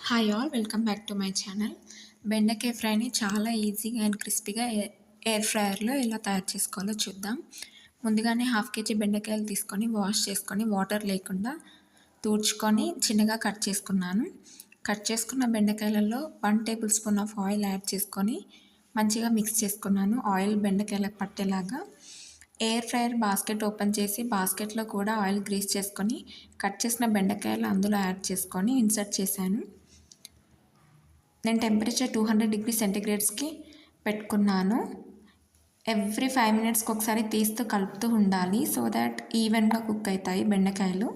Hi all welcome back to my channel. బెండకాయ ఫ్రైని చాలా ఈజీగా అండ్ క్రిస్పీగా ఎయిర్ ఫ్రైయర్లో ఎలా తయారు చేసుకోవాలో చూద్దాం. ముందుగానే 1/2 kg బెండకాయలు తీసుకొని వాష్ చేసుకొని వాటర్ లేకుండా తూడ్చుకొని చిన్నగా కట్ చేసుకున్నాను. కట్ చేసుకున్న బెండకాయలలో 1 table spoon of oil add చేసుకొని మంచిగా మిక్స్ చేసుకున్నాను. ఆయిల్ బెండకాయలకు పట్టేలాగా. ఎయిర్ ఫ్రైయర్ బాస్కెట్ ఓపెన్ చేసి బాస్కెట్లో కూడా ఆయిల్ గ్రీస్ చేసుకొని కట్ చేసిన బెండకాయలు అందులో యాడ్ చేసుకొని ఇన్సర్ట్ చేశాను. నేను టెంపరేచర్ 200 డిగ్రీ సెంటీగ్రేడ్స్కి పెట్టుకున్నాను. ఎవ్రీ 5 మినిట్స్కి ఒకసారి తీస్తూ కలుపుతూ ఉండాలి, సో దాట్ ఈవెన్గా కుక్ అవుతాయి బెండకాయలు.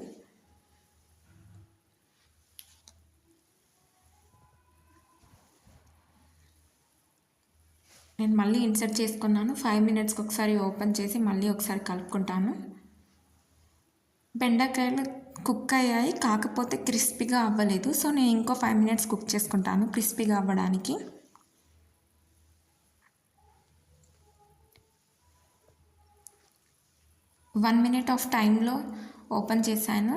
నేను మళ్ళీ ఇన్సర్ట్ చేసుకున్నాను. 5 మినిట్స్కి ఒకసారి ఓపెన్ చేసి మళ్ళీ ఒకసారి కలుపుకుంటాను. బెండకాయలు కుక్ అయ్యాయి, కాకపోతే క్రిస్పీగా అవ్వలేదు. సో నేను ఇంకో 5 మినిట్స్ కుక్ చేసుకుంటాను క్రిస్పీగా అవ్వడానికి. వన్ మినిట్ ఆఫ్ టైంలో ఓపెన్ చేశాను.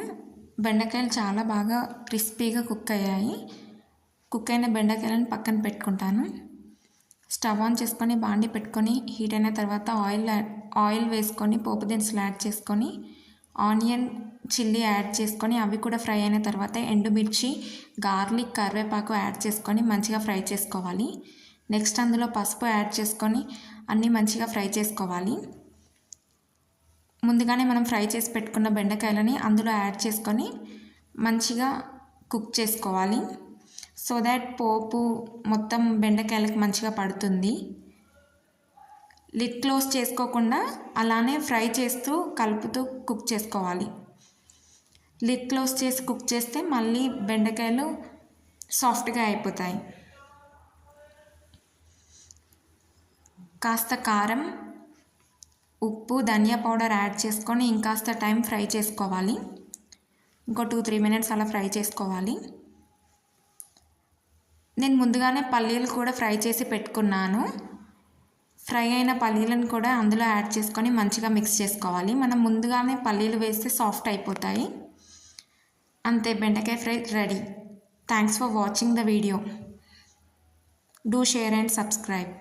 బెండకాయలు చాలా బాగా క్రిస్పీగా కుక్ అయ్యాయి. కుక్ అయిన బెండకాయలను పక్కన పెట్టుకుంటాను. స్టవ్ ఆన్ చేసుకొని బాండి పెట్టుకొని హీట్ అయిన తర్వాత ఆయిల్ వేసుకొని పోపు దినుసులు యాడ్ చేసుకొని ఆనియన్ చిల్లీ యాడ్ చేసుకొని అవి కూడా ఫ్రై అయిన తర్వాత ఎండుమిర్చి గార్లిక్ కరివేపాకు యాడ్ చేసుకొని మంచిగా ఫ్రై చేసుకోవాలి. నెక్స్ట్ అందులో పసుపు యాడ్ చేసుకొని అన్నీ మంచిగా ఫ్రై చేసుకోవాలి. ముందుగానే మనం ఫ్రై చేసి పెట్టుకున్న బెండకాయలని అందులో యాడ్ చేసుకొని మంచిగా కుక్ చేసుకోవాలి, సో దాట్ పోపు మొత్తం బెండకాయలకు మంచిగా పడుతుంది. లిడ్ క్లోజ్ చేసుకోకుండా అలానే ఫ్రై చేస్తూ కలుపుతూ కుక్ చేసుకోవాలి. లిడ్ క్లోజ్ చేసి కుక్ చేస్తే మళ్ళీ బెండకాయలు సాఫ్ట్గా అయిపోతాయి. కాస్త కారం, ఉప్పు, ధనియా పౌడర్ యాడ్ చేసుకొని ఇంకాస్త టైం ఫ్రై చేసుకోవాలి. ఇంకో 2-3 మినిట్స్ అలా ఫ్రై చేసుకోవాలి. నేను ముందుగానే పల్లీలు కూడా ఫ్రై చేసి పెట్టుకున్నాను. ఫ్రై అయిన పల్లీలను కూడా అందులో యాడ్ చేసుకొని మంచిగా మిక్స్ చేసుకోవాలి. మనం ముందుగానే పల్లీలు వేస్తే సాఫ్ట్ అయిపోతాయి. అంతే, బెండకాయ fry ready. Thanks for watching the video. Do share and subscribe.